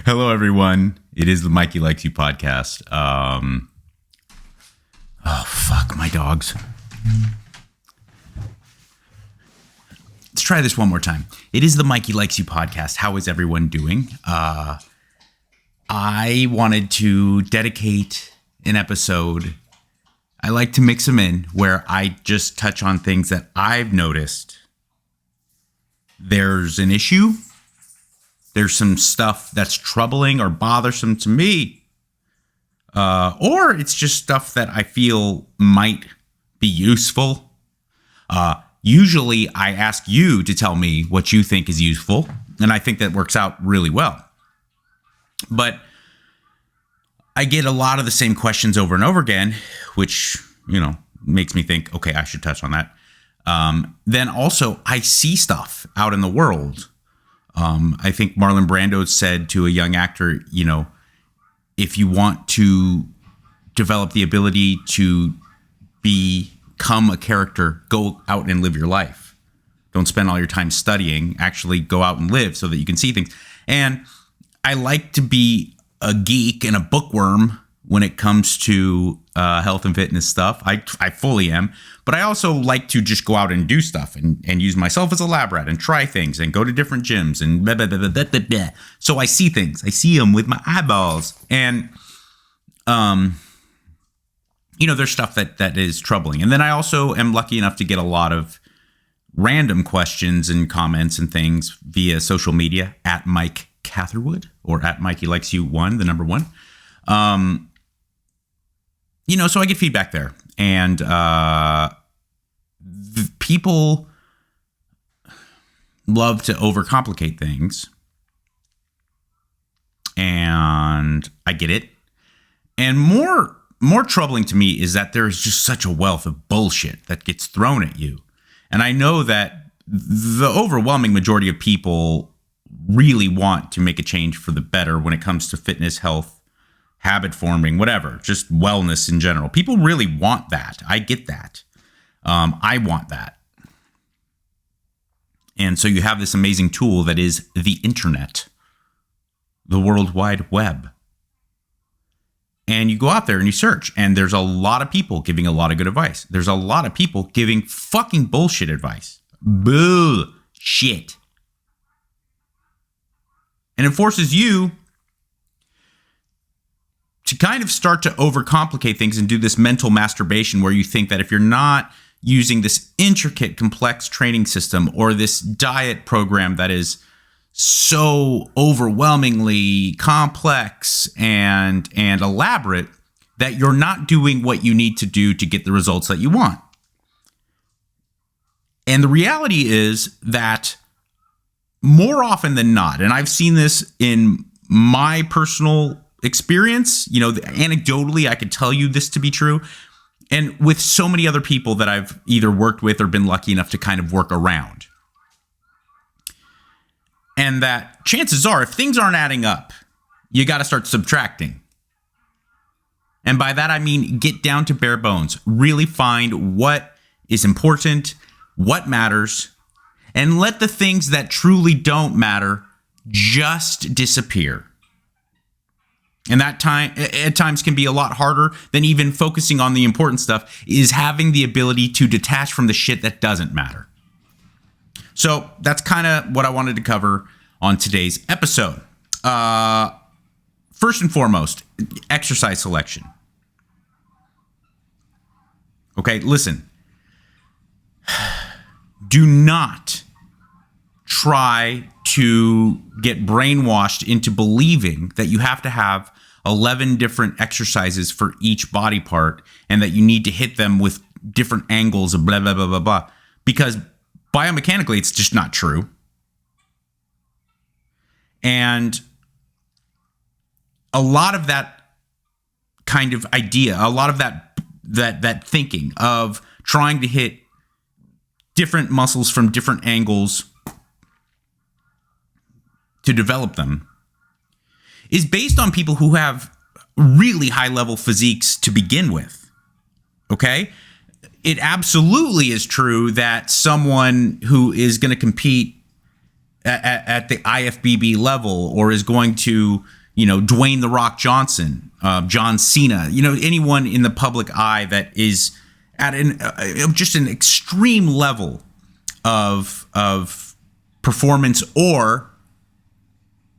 Hello, everyone. It is the Mikey Likes You podcast. Oh, fuck, my dogs. Let's try this one more time. It is the Mikey Likes You podcast. How is everyone doing? I wanted to dedicate an episode. I like to mix them in where I just touch on things that I've noticed. There's an issue. There's some stuff that's troubling or bothersome to me. Or it's just stuff that I feel might be useful. Usually I ask you to tell me what you think is useful. And I think that works out really well. But I get a lot of the same questions over and over again, which, makes me think, okay, I should touch on that. Then also I see stuff out in the world. I think Marlon Brando said to a young actor, if you want to develop the ability to become a character, go out and live your life. Don't spend all your time studying. Actually go out and live so that you can see things. And I like to be a geek and a bookworm when it comes to health and fitness stuff. I fully am. But I also like to just go out and do stuff and use myself as a lab rat and try things and go to different gyms and blah, blah, blah, blah, blah, blah, blah. So I see things. I see them with my eyeballs. And, there's stuff that is troubling. And then I also am lucky enough to get a lot of random questions and comments and things via social media at Mike Catherwood or at Mikey Likes You 1, the number 1. So I get feedback there. And people love to overcomplicate things. And I get it. And more troubling to me is that there is just such a wealth of bullshit that gets thrown at you. And I know that the overwhelming majority of people really want to make a change for the better when it comes to fitness, health, habit forming, whatever, just wellness in general. People really want that. I get that. I want that. And so you have this amazing tool that is the internet, the World Wide Web. And you go out there and you search, and there's a lot of people giving a lot of good advice. There's a lot of people giving fucking bullshit advice. Bullshit. And it forces you to kind of start to overcomplicate things and do this mental masturbation where you think that if you're not using this intricate, complex training system or this diet program that is so overwhelmingly complex and elaborate, that you're not doing what you need to do to get the results that you want. And the reality is that more often than not, and I've seen this in my personal experience, anecdotally, I could tell you this to be true. And with so many other people that I've either worked with or been lucky enough to kind of work around. And that chances are, if things aren't adding up, you got to start subtracting. And by that, I mean, get down to bare bones. Really find what is important, what matters, and let the things that truly don't matter just disappear. And that time at times can be a lot harder than even focusing on the important stuff, is having the ability to detach from the shit that doesn't matter. So that's kind of what I wanted to cover on today's episode. First and foremost, exercise selection. Okay, listen. Do not try to get brainwashed into believing that you have to have 11 different exercises for each body part and that you need to hit them with different angles of blah, blah, blah, blah, blah. Because biomechanically, it's just not true. And a lot of that kind of idea, a lot of that thinking of trying to hit different muscles from different angles to develop them is based on people who have really high level physiques to begin with. Okay? It absolutely is true that someone who is going to compete at the IFBB level, or is going to, Dwayne The Rock Johnson, John Cena, anyone in the public eye that is at just an extreme level of performance, or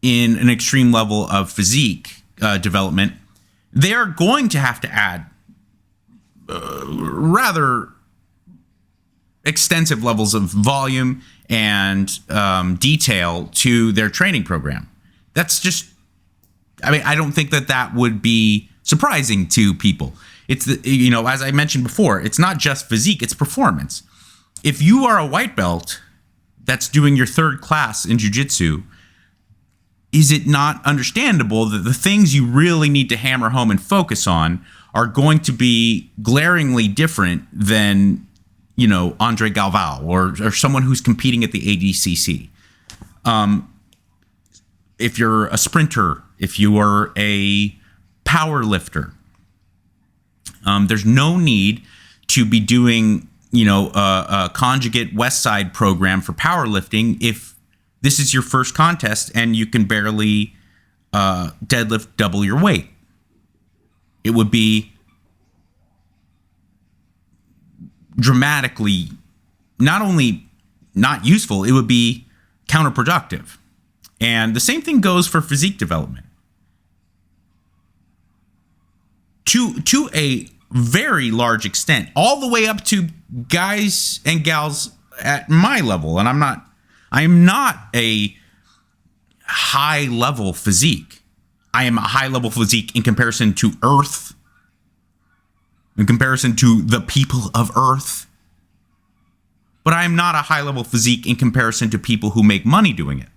in an extreme level of physique development, they're going to have to add rather extensive levels of volume and detail to their training program. That's just, I don't think that would be surprising to people. It's as I mentioned before, it's not just physique, it's performance. If you are a white belt that's doing your third class in jiu-jitsu, is it not understandable that the things you really need to hammer home and focus on are going to be glaringly different than, Andre Galvao or someone who's competing at the ADCC? If you're a sprinter, if you are a power lifter, there's no need to be doing, a conjugate West Side program for powerlifting if this is your first contest and you can barely deadlift double your weight. It would be dramatically not only not useful, it would be counterproductive. And the same thing goes for physique development. To a very large extent, all the way up to guys and gals at my level. And I am not a high level physique. I am a high level physique in comparison to Earth, in comparison to the people of Earth. But I am not a high level physique in comparison to people who make money doing it.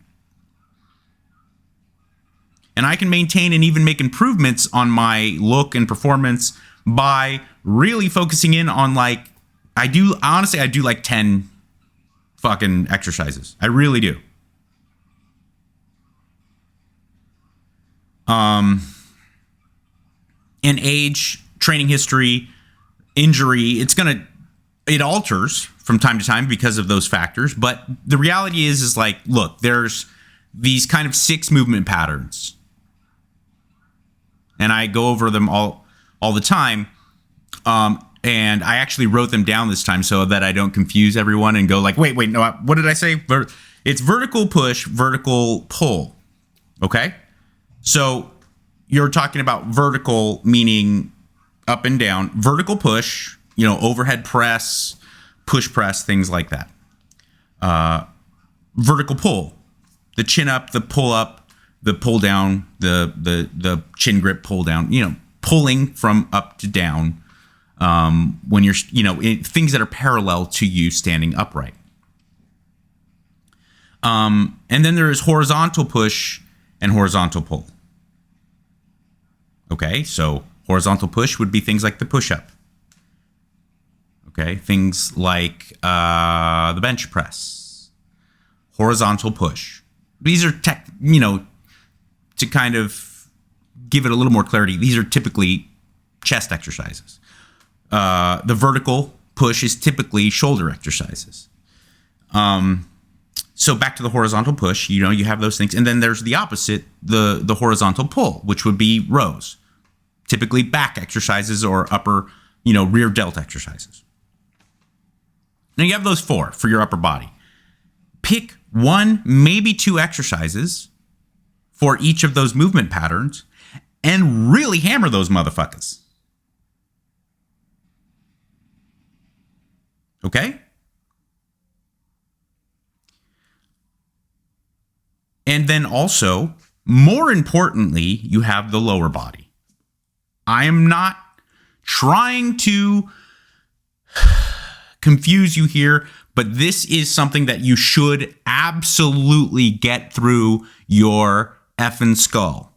And I can maintain and even make improvements on my look and performance by really focusing in on I do like 10 fucking exercises. I really do. And age, training history, injury, it alters from time to time because of those factors. But the reality is look, there's these kind of 6 movement patterns. And I go over them all the time. And I actually wrote them down this time so that I don't confuse everyone and go wait, no, what did I say? It's vertical push, vertical pull. Okay? So you're talking about vertical, meaning up and down. Vertical push, overhead press, push press, things like that. Vertical pull, the chin up, the pull up, the pull down, the chin grip pull down, pulling from up to down when you're, things that are parallel to you standing upright. And then there is horizontal push and horizontal pull. Okay, so horizontal push would be things like the push-up. Okay, things like the bench press. Horizontal push. These are to kind of give it a little more clarity, these are typically chest exercises. The vertical push is typically shoulder exercises. So back to the horizontal push, you have those things. And then there's the opposite, the horizontal pull, which would be rows. Typically back exercises or upper, rear delt exercises. Now you have those 4 for your upper body. Pick 1, maybe 2 exercises for each of those movement patterns and really hammer those motherfuckers. Okay? And then also, more importantly, you have the lower body. I am not trying to confuse you here, but this is something that you should absolutely get through your effing skull.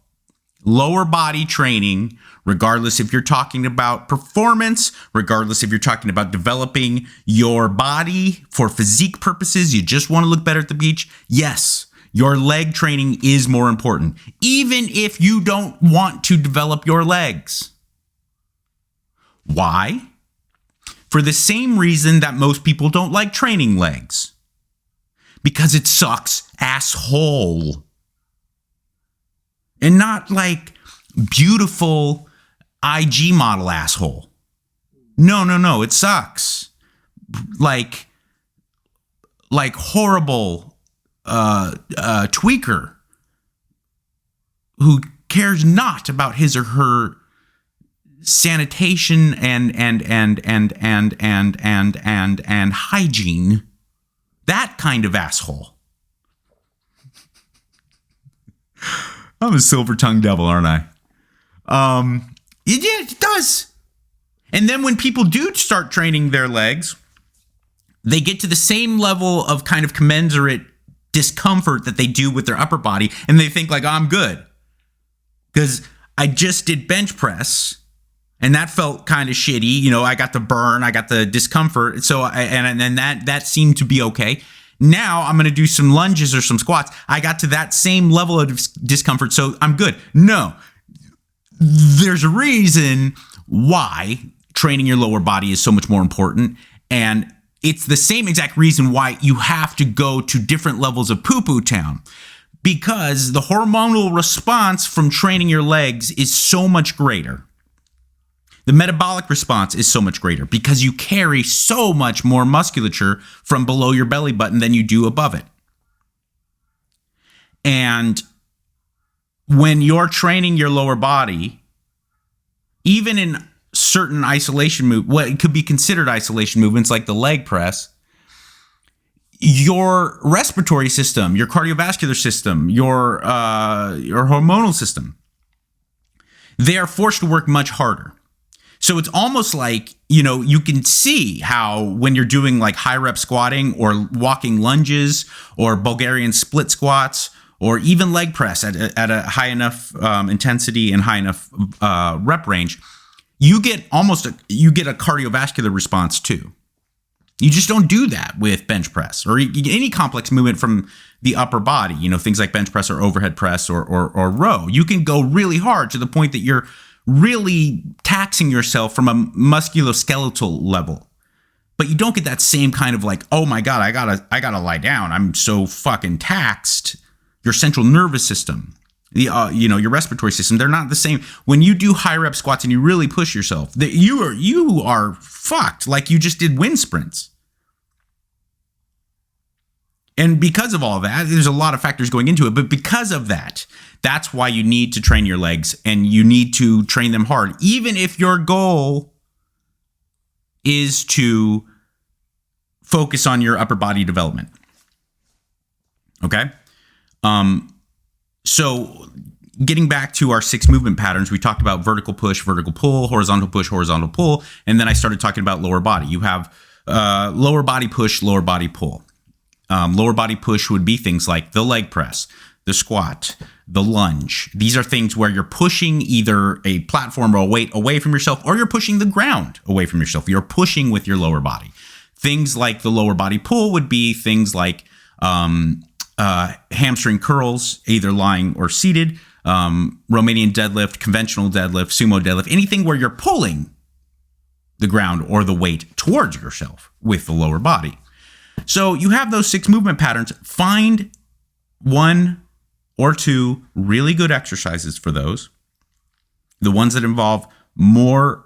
Lower body training, regardless if you're talking about performance, regardless if you're talking about developing your body for physique purposes, you just want to look better at the beach. Yes, your leg training is more important, even if you don't want to develop your legs. Why? For the same reason that most people don't like training legs. Because it sucks asshole. And not like beautiful IG model asshole. No, it sucks. Like horrible tweaker who cares not about his or her sanitation and hygiene. That kind of asshole. I'm a silver-tongued devil, aren't I? It does. And then when people do start training their legs, they get to the same level of kind of commensurate discomfort that they do with their upper body, and they think like, oh, I'm good. Because I just did bench press, and that felt kind of shitty. You know, I got the burn, I got the discomfort. So, that seemed to be okay. Now I'm going to do some lunges or some squats. I got to that same level of discomfort, so I'm good. No, there's a reason why training your lower body is so much more important. And it's the same exact reason why you have to go to different levels of poo-poo town. Because the hormonal response from training your legs is so much greater. The metabolic response is so much greater because you carry so much more musculature from below your belly button than you do above it. And when you're training your lower body, even in certain isolation what it could be considered isolation movements like the leg press, your respiratory system, your cardiovascular system, your hormonal system, they are forced to work much harder. So it's almost like, you know, you can see how when you're doing like high rep squatting or walking lunges or Bulgarian split squats or even leg press at a high enough intensity and high enough rep range, you get a cardiovascular response too. You just don't do that with bench press or any complex movement from the upper body, you know, things like bench press or overhead press or row. You can go really hard to the point that you're really taxing yourself from a musculoskeletal level. But you don't get that same kind of like, oh my God, I gotta lie down. I'm so fucking taxed. Your central nervous system, your respiratory system, they're not the same. When you do high rep squats and you really push yourself, you are fucked like you just did wind sprints. And because of all that, there's a lot of factors going into it. But because of that, that's why you need to train your legs and you need to train them hard. Even if your goal is to focus on your upper body development. Okay? So getting back to our 6 movement patterns, we talked about vertical push, vertical pull, horizontal push, horizontal pull. And then I started talking about lower body. You have lower body push, lower body pull. Lower body push would be things like the leg press, the squat, the lunge. These are things where you're pushing either a platform or a weight away from yourself, or you're pushing the ground away from yourself. You're pushing with your lower body. Things like the lower body pull would be things like hamstring curls, either lying or seated, Romanian deadlift, conventional deadlift, sumo deadlift, anything where you're pulling the ground or the weight towards yourself with the lower body. So you have those 6 movement patterns. Find 1 or 2 really good exercises for those. The ones that involve more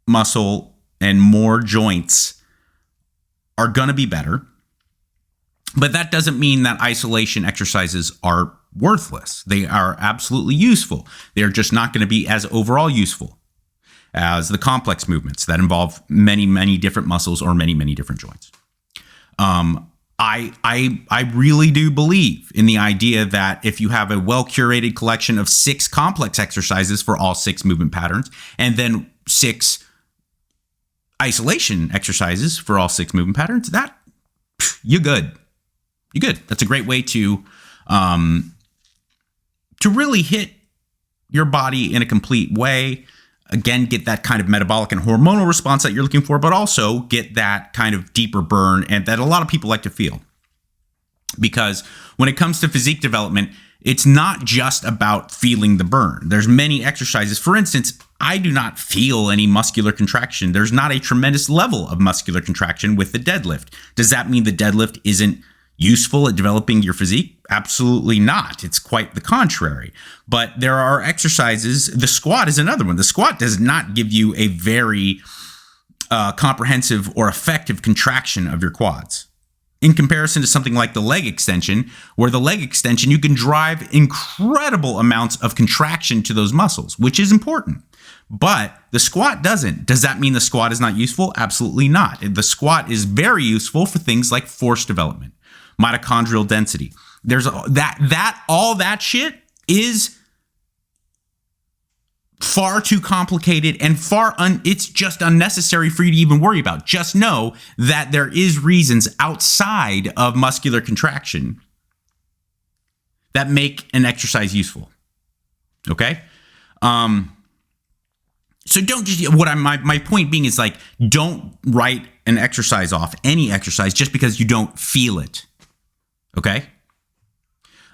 muscle and more joints are going to be better. But that doesn't mean that isolation exercises are worthless. They are absolutely useful. They're just not going to be as overall useful as the complex movements that involve many, many different muscles or many, many different joints. I really do believe in the idea that if you have a well-curated collection of 6 complex exercises for all 6 movement patterns, and then 6 isolation exercises for all 6 movement patterns, that you're good. You're good. That's a great way to really hit your body in a complete way. Again, get that kind of metabolic and hormonal response that you're looking for, but also get that kind of deeper burn and that a lot of people like to feel. Because when it comes to physique development, it's not just about feeling the burn. There's many exercises. For instance, I do not feel any muscular contraction. There's not a tremendous level of muscular contraction with the deadlift. Does that mean the deadlift isn't useful at developing your physique? Absolutely not. It's quite the contrary. But there are exercises. The squat is another one. The squat does not give you a very comprehensive or effective contraction of your quads, in comparison to something like the leg extension, where the leg extension, you can drive incredible amounts of contraction to those muscles, which is important. But the squat doesn't. Does that mean the squat is not useful? Absolutely not. The squat is very useful for things like force development, mitochondrial density. There's all that shit is far too complicated and it's just unnecessary for you to even worry about. Just know that there is reasons outside of muscular contraction that make an exercise useful. Okay? So don't just, my point being is like, don't write an exercise off, any exercise, just because you don't feel it. Okay?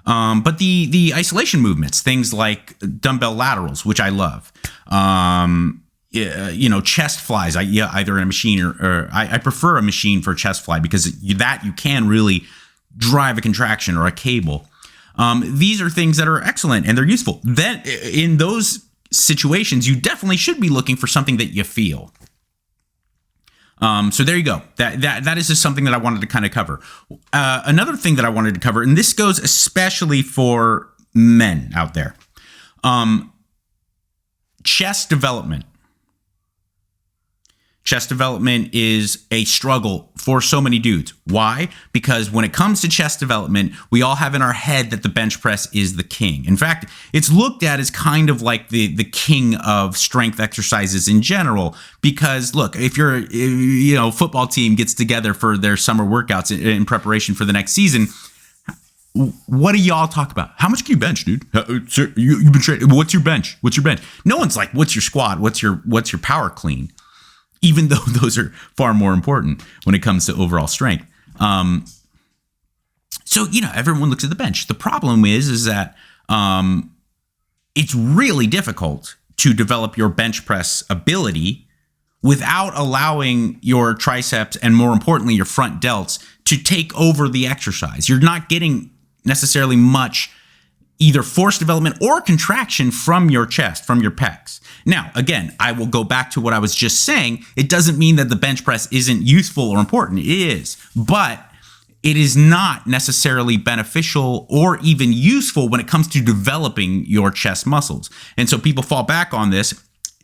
But the isolation movements, things like dumbbell laterals, which I love, chest flies, either in a machine or I prefer a machine for chest fly, because you can really drive a contraction, or a cable. These are things that are excellent and they're useful. Then in those situations, you definitely should be looking for something that you feel. So there you go. That is just something that I wanted to kind of cover. Another thing that I wanted to cover, and this goes especially for men out there, chest development. Chest development is a struggle for so many dudes. Why? Because when it comes to chest development, we all have in our head that the bench press is the king. In fact, it's looked at as kind of like the king of strength exercises in general. Because look, if your football team gets together for their summer workouts in preparation for the next season, what do y'all talk about? How much can you bench, dude? Sir, you've been training. What's your bench? No one's like, what's your squat? What's your power clean? Even though those are far more important when it comes to overall strength. So everyone looks at the bench. The problem is that it's really difficult to develop your bench press ability without allowing your triceps, and more importantly, your front delts, to take over the exercise. You're not getting necessarily much either force development or contraction from your chest, from your pecs. Now, again, I will go back to what I was just saying. It doesn't mean that the bench press isn't useful or important. It is, but it is not necessarily beneficial or even useful when it comes to developing your chest muscles. And so people fall back on this,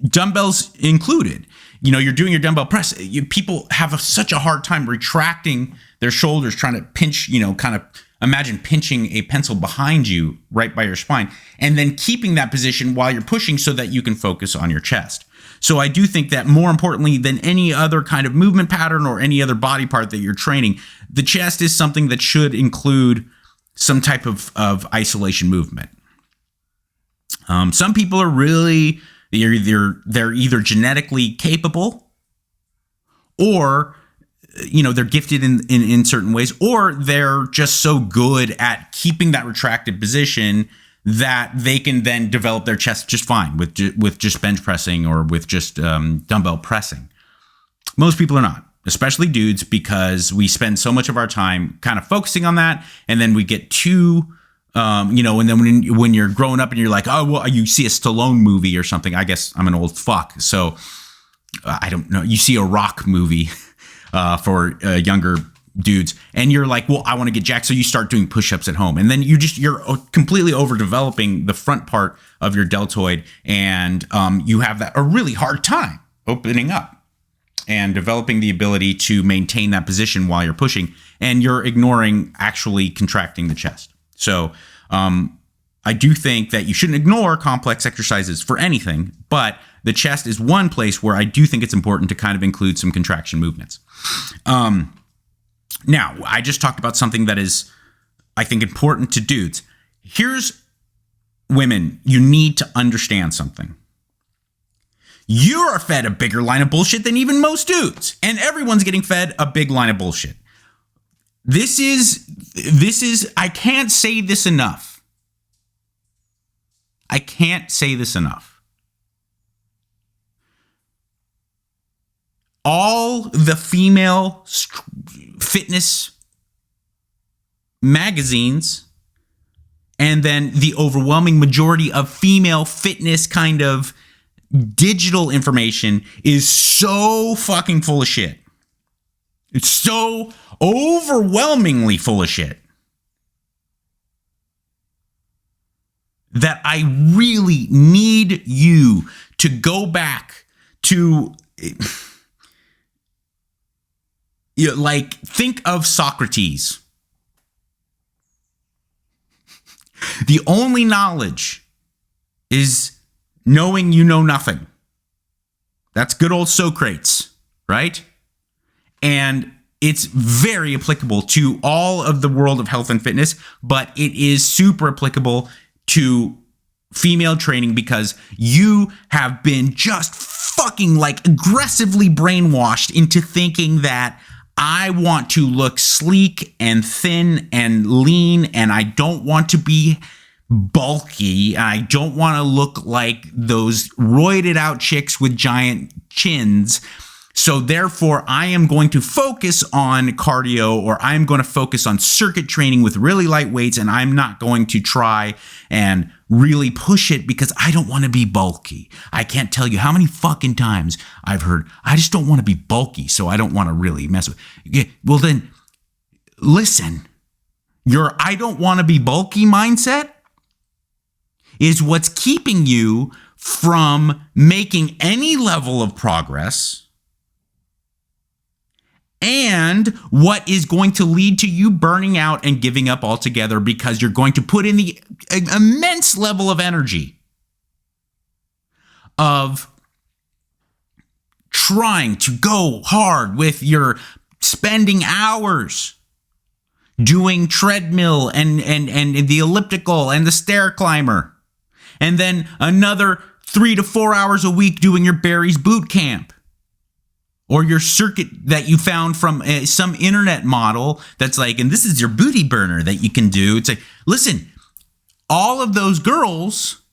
dumbbells included. You're doing your dumbbell press. People have such a hard time retracting their shoulders, trying to pinch, kind of imagine pinching a pencil behind you right by your spine, and then keeping that position while you're pushing so that you can focus on your chest. So I do think that more importantly than any other kind of movement pattern or any other body part that you're training, the chest is something that should include some type of isolation movement. Some people are really, they're either genetically capable, or they're gifted in certain ways, or they're just so good at keeping that retracted position that they can then develop their chest just fine with just bench pressing or with just dumbbell pressing. Most people are not, especially dudes, because we spend so much of our time kind of focusing on that, and then we get too, and then when you're growing up and you're like, oh, well, you see a Stallone movie or something. I guess I'm an old fuck, so I don't know. You see a Rock movie for younger dudes, and you're like, well, I want to get jacked, so you start doing push-ups at home, and then you're completely overdeveloping the front part of your deltoid, and you have a really hard time opening up and developing the ability to maintain that position while you're pushing, and you're ignoring actually contracting the chest. So I do think that you shouldn't ignore complex exercises for anything, but the chest is one place where I do think it's important to kind of include some contraction movements. Now, I just talked about something that is, I think, important to dudes. Here's women, you need to understand something. You are fed a bigger line of bullshit than even most dudes, and everyone's getting fed a big line of bullshit. This is, I can't say this enough. I can't say this enough. All the female fitness magazines, and then the overwhelming majority of female fitness kind of digital information is so fucking full of shit. It's so overwhelmingly full of shit that I really need you to go back to, like, think of Socrates. The only knowledge is knowing you know nothing. That's good old Socrates, right? And it's very applicable to all of the world of health and fitness, but it is super applicable to female training because you have been just fucking like aggressively brainwashed into thinking that I want to look sleek and thin and lean, and I don't want to be bulky. I don't want to look like those roided out chicks with giant chins. So therefore, I am going to focus on cardio, or I'm going to focus on circuit training with really light weights, and I'm not going to try and really push it because I don't want to be bulky. I can't tell you how many fucking times I've heard, I just don't want to be bulky, so I don't want to really mess with it. Well then, listen, your I don't want to be bulky mindset is what's keeping you from making any level of progress, and what is going to lead to you burning out and giving up altogether because you're going to put in the immense level of energy of trying to go hard with your spending hours doing treadmill and the elliptical and the stair climber, and then another 3 to 4 hours a week doing your Barry's boot camp. Or your circuit that you found from some internet model that's like, and this is your booty burner that you can do. It's like, listen, all of those girls,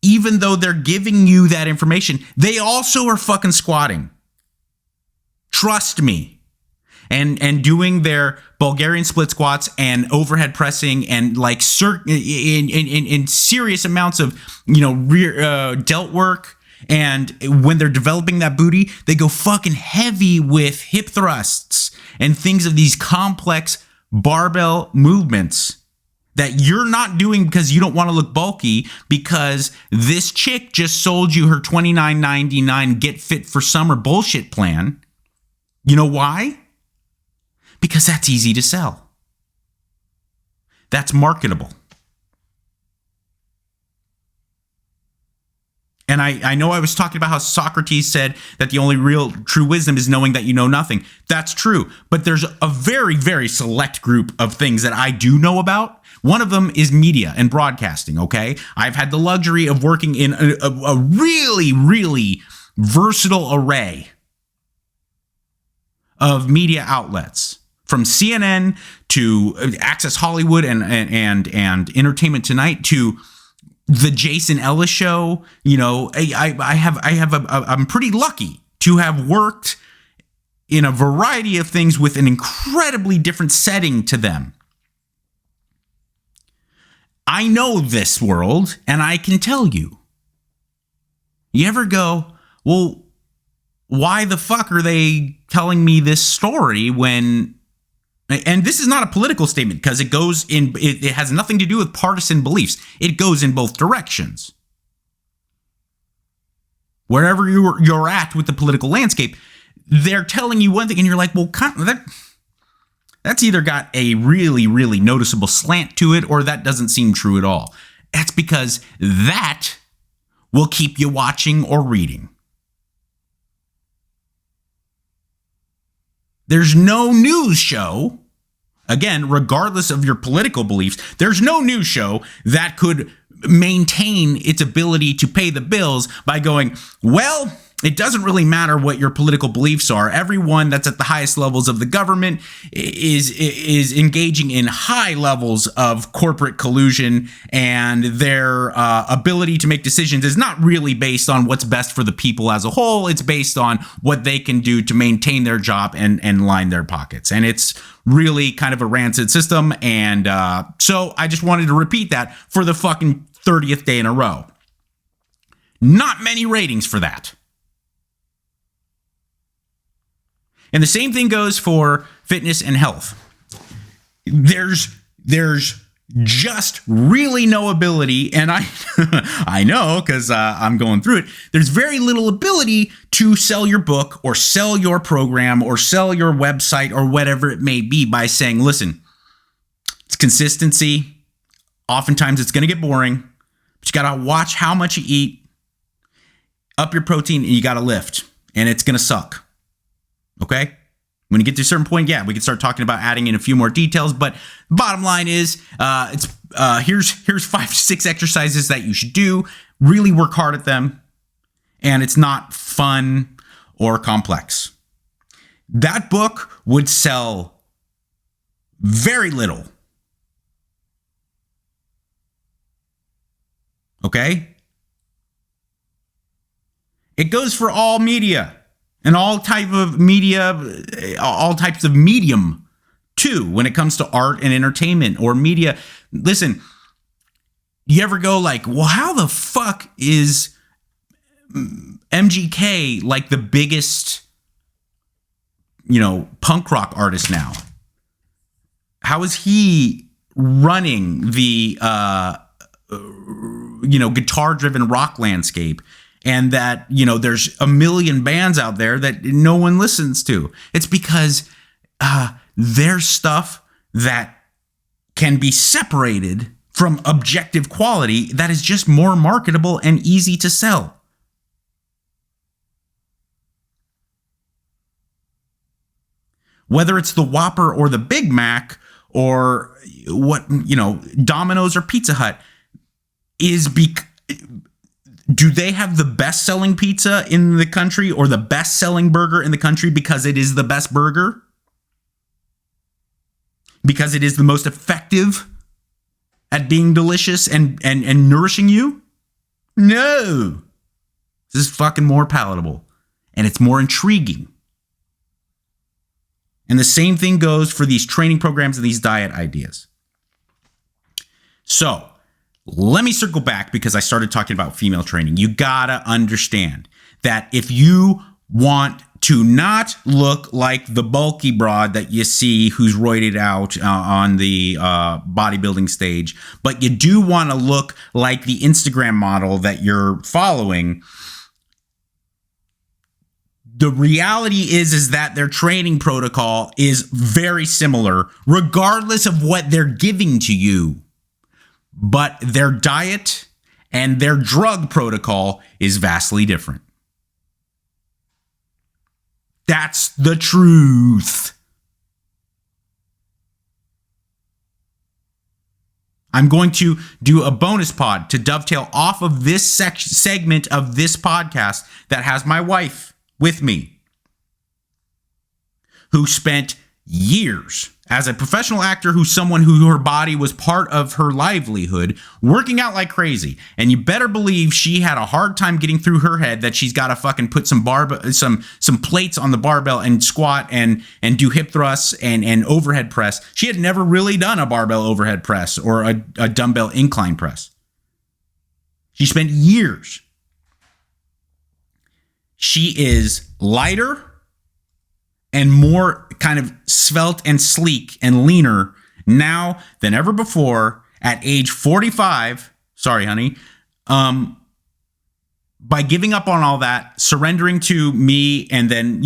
even though they're giving you that information, they also are fucking squatting. Trust me. And doing their Bulgarian split squats and overhead pressing and like in serious amounts of, rear delt work. And when they're developing that booty, they go fucking heavy with hip thrusts and things of these complex barbell movements that you're not doing because you don't want to look bulky, because this chick just sold you her $29.99 get fit for summer bullshit plan. You know why? Because that's easy to sell. That's marketable. And I know I was talking about how Socrates said that the only real true wisdom is knowing that you know nothing. That's true. But there's a very, very select group of things that I do know about. One of them is media and broadcasting, okay? I've had the luxury of working in a really, really versatile array of media outlets. From CNN to Access Hollywood and Entertainment Tonight to the Jason Ellis show. I'm pretty lucky to have worked in a variety of things with an incredibly different setting to them. I know this world, and I can tell you. You ever go, well, why the fuck are they telling me this story when... And this is not a political statement because it goes in, it has nothing to do with partisan beliefs. It goes in both directions. Wherever you're at with the political landscape, they're telling you one thing and you're like, well, that's either got a really, really noticeable slant to it or that doesn't seem true at all. That's because that will keep you watching or reading. There's no news show, again, regardless of your political beliefs, there's no news show that could maintain its ability to pay the bills by going, well, it doesn't really matter what your political beliefs are. Everyone that's at the highest levels of the government is engaging in high levels of corporate collusion, and their ability to make decisions is not really based on what's best for the people as a whole. It's based on what they can do to maintain their job and line their pockets. And it's really kind of a rancid system. And so I just wanted to repeat that for the fucking 30th day in a row. Not many ratings for that. And the same thing goes for fitness and health. There's just really no ability, and I know because I'm going through it. There's very little ability to sell your book or sell your program or sell your website or whatever it may be by saying, listen, it's consistency. Oftentimes it's going to get boring, but you got to watch how much you eat, up your protein, and you got to lift, and it's going to suck. Okay? When you get to a certain point, yeah, we can start talking about adding in a few more details. But bottom line is, here's 5 to 6 exercises that you should do. Really work hard at them, and it's not fun or complex. That book would sell very little. Okay? It goes for all media. And all types of medium, too, when it comes to art and entertainment or media. Listen, you ever go like, well, how the fuck is MGK like the biggest, punk rock artist now? How is he running the, guitar-driven rock landscape? And that, there's a million bands out there that no one listens to. It's because there's stuff that can be separated from objective quality that is just more marketable and easy to sell. Whether it's the Whopper or the Big Mac or Domino's or Pizza Hut do they have the best-selling pizza in the country or the best-selling burger in the country because it is the best burger? Because it is the most effective at being delicious and nourishing you? No. This is fucking more palatable. And it's more intriguing. And the same thing goes for these training programs and these diet ideas. So, let me circle back because I started talking about female training. You gotta understand that if you want to not look like the bulky broad that you see who's roided out on the bodybuilding stage, but you do want to look like the Instagram model that you're following, the reality is that their training protocol is very similar, regardless of what they're giving to you. But their diet and their drug protocol is vastly different. That's the truth. I'm going to do a bonus pod to dovetail off of this segment of this podcast that has my wife with me, who spent years as a professional actor, who's someone who her body was part of her livelihood, working out like crazy. And you better believe she had a hard time getting through her head that she's got to fucking put some plates on the barbell and squat and do hip thrusts and overhead press. She had never really done a barbell overhead press or a dumbbell incline press. She spent years. She is lighter and more kind of svelte and sleek and leaner now than ever before at age 45. Sorry, honey. By giving up on all that, surrendering to me, and then,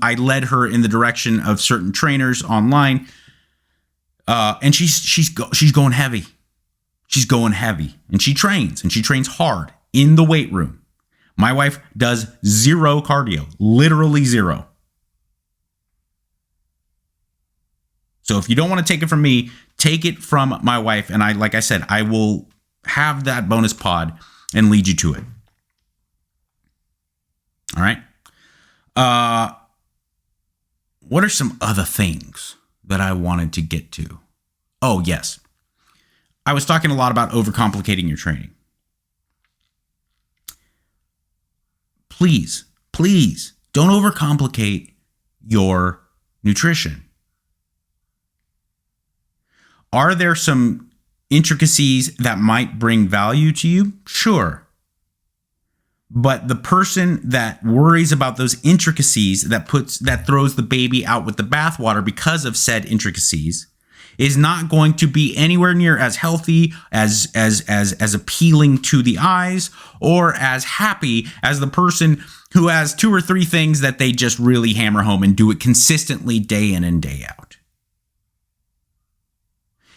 I led her in the direction of certain trainers online. And she's going heavy. She's going heavy. And she trains hard in the weight room. My wife does zero cardio, literally zero. So if you don't want to take it from me, take it from my wife. And like I said, I will have that bonus pod and lead you to it. All right. What are some other things that I wanted to get to? Oh, yes. I was talking a lot about overcomplicating your training. Please don't overcomplicate your nutrition. Are there some intricacies that might bring value to you? Sure. But the person that worries about those intricacies, that throws the baby out with the bathwater because of said intricacies, is not going to be anywhere near as healthy, as appealing to the eyes, or as happy as the person who has 2 or 3 things that they just really hammer home and do it consistently day in and day out.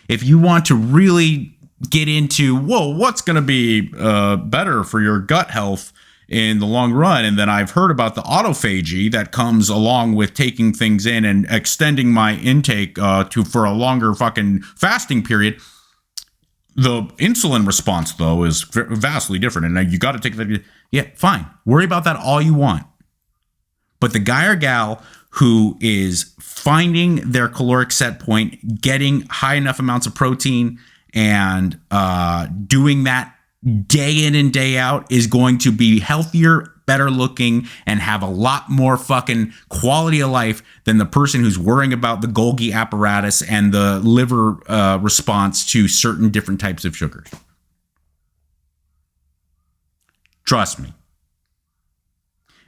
If you want to really get into, what's going to be better for your gut health in the long run, and then I've heard about the autophagy that comes along with taking things in and extending my intake for a longer fucking fasting period. The insulin response, though, is vastly different, and you got to take that. Yeah, fine. Worry about that all you want. But the guy or gal who is finding their caloric set point, getting high enough amounts of protein, and doing that day in and day out is going to be healthier, better looking, and have a lot more fucking quality of life than the person who's worrying about the Golgi apparatus and the liver response to certain different types of sugars. Trust me.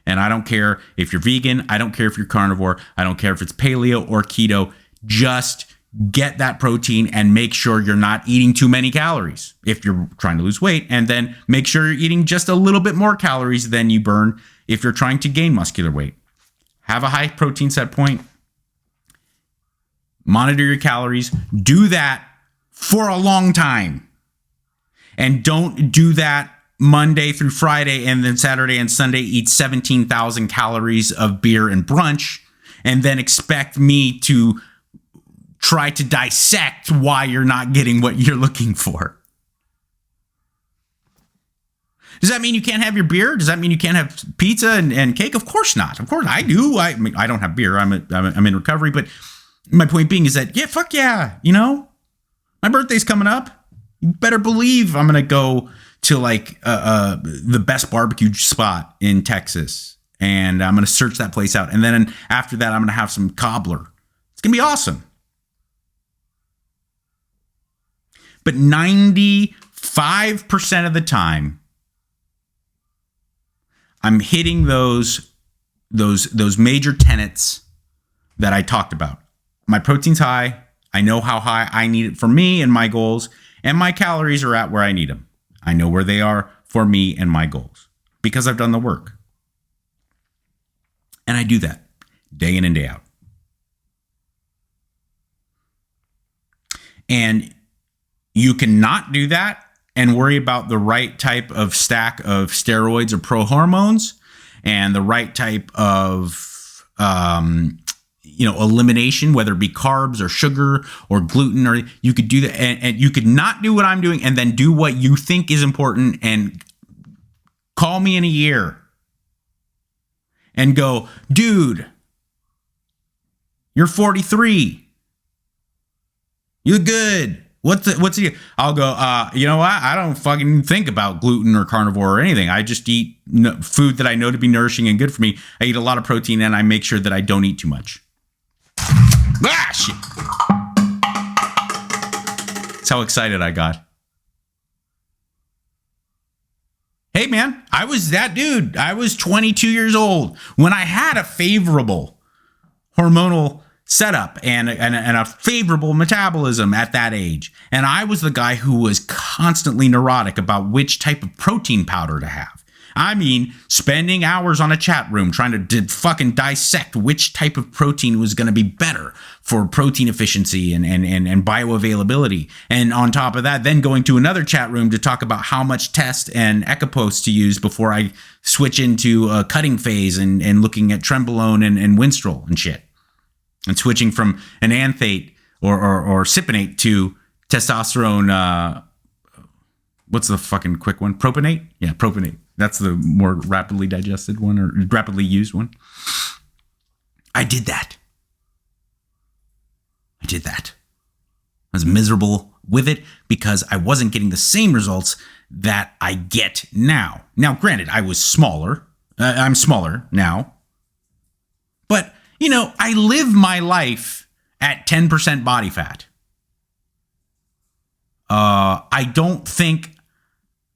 And I don't care if you're vegan. I don't care if you're carnivore. I don't care if it's paleo or keto. Just get that protein and make sure you're not eating too many calories if you're trying to lose weight, and then make sure you're eating just a little bit more calories than you burn if you're trying to gain muscular weight. Have a high protein set point. Monitor your calories. Do that for a long time. And don't do that Monday through Friday and then Saturday and Sunday eat 17,000 calories of beer and brunch and then expect me to try to dissect why you're not getting what you're looking for. Does that mean you can't have your beer? Does that mean you can't have pizza and cake? Of course not. Of course I do. I mean, I don't have beer. I'm in recovery. But my point being is that, yeah, fuck yeah. You know, my birthday's coming up. You better believe I'm going to go to like the best barbecue spot in Texas. And I'm going to search that place out. And then after that, I'm going to have some cobbler. It's going to be awesome. But 95% of the time, I'm hitting those major tenets that I talked about. My protein's high. I know how high I need it for me and my goals, and my calories are at where I need them. I know where they are for me and my goals because I've done the work. And I do that day in and day out. And you cannot do that and worry about the right type of stack of steroids or pro-hormones and the right type of, elimination, whether it be carbs or sugar or gluten, or you could do that. And you could not do what I'm doing and then do what you think is important and call me in a year and go, dude, you're 43. You're good. What's the? I'll go. You know what? I don't fucking think about gluten or carnivore or anything. I just eat food that I know to be nourishing and good for me. I eat a lot of protein and I make sure that I don't eat too much. Shit! That's how excited I got. Hey man, I was that dude. I was 22 years old when I had a favorable hormonal setup and a favorable metabolism at that age. And I was the guy who was constantly neurotic about which type of protein powder to have. I mean, spending hours on a chat room trying to fucking dissect which type of protein was going to be better for protein efficiency and bioavailability. And on top of that, then going to another chat room to talk about how much test and Equipost to use before I switch into a cutting phase and looking at Trenbolone and Winstrol and shit. And switching from an anthate or cypionate to testosterone, what's the fucking quick one? Propionate? Yeah, propionate. That's the more rapidly digested one or rapidly used one. I did that. I was miserable with it because I wasn't getting the same results that I get now. Now, granted, I was smaller. I'm smaller now. But, you know, I live my life at 10% body fat. I don't think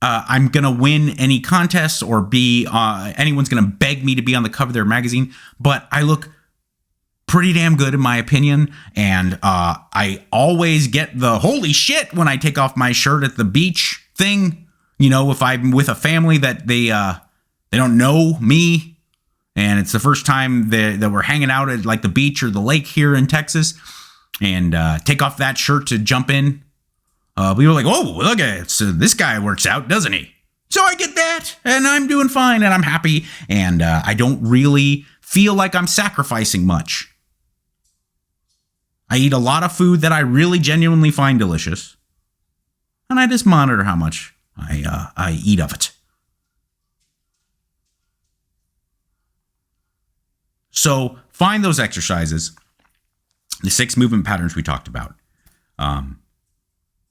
I'm going to win any contests or be anyone's going to beg me to be on the cover of their magazine, but I look pretty damn good in my opinion, and I always get the holy shit when I take off my shirt at the beach thing. You know, if I'm with a family that they don't know me, and it's the first time that we're hanging out at like the beach or the lake here in Texas, and take off that shirt to jump in. People are like, oh, look at it. So this guy works out, doesn't he? So I get that, and I'm doing fine, and I'm happy, and I don't really feel like I'm sacrificing much. I eat a lot of food that I really genuinely find delicious, and I just monitor how much I eat of it. So find those exercises, the 6 movement patterns we talked about.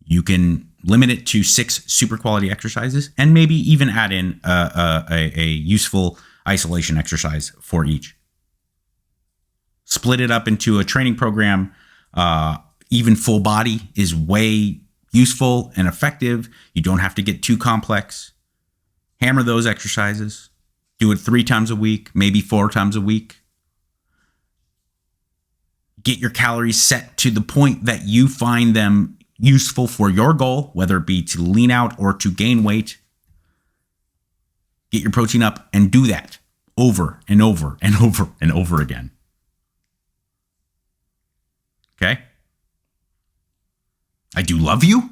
You can limit it to 6 super quality exercises, and maybe even add in a useful isolation exercise for each. Split it up into a training program. Even full body is way useful and effective. You don't have to get too complex. Hammer those exercises. Do it 3 times a week, maybe 4 times a week. Get your calories set to the point that you find them useful for your goal, whether it be to lean out or to gain weight. Get your protein up and do that over and over and over and over again. Okay? I do love you.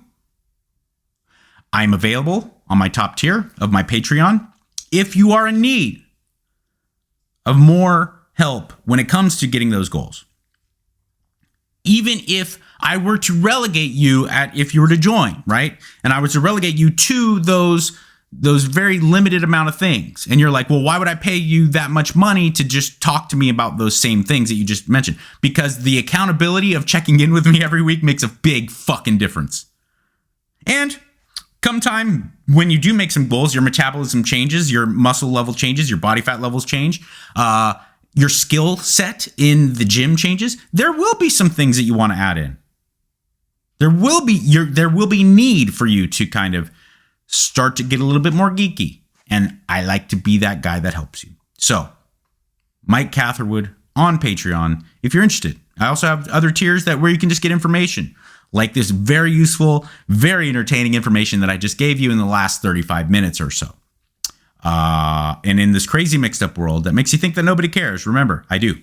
I'm available on my top tier of my Patreon if you are in need of more help when it comes to getting those goals. Even if I were to relegate you if you were to join, right? And I was to relegate you to those very limited amount of things. And you're like, well, why would I pay you that much money to just talk to me about those same things that you just mentioned? Because the accountability of checking in with me every week makes a big fucking difference. And come time when you do make some goals, your metabolism changes, your muscle level changes, your body fat levels change, your skill set in the gym changes. There will be some things that you want to add in. There will be need for you to kind of start to get a little bit more geeky. And I like to be that guy that helps you. So, Mike Catherwood on Patreon, if you're interested. I also have other tiers where you can just get information, like this very useful, very entertaining information that I just gave you in the last 35 minutes or so. And in this crazy mixed up world that makes you think that nobody cares, remember, I do.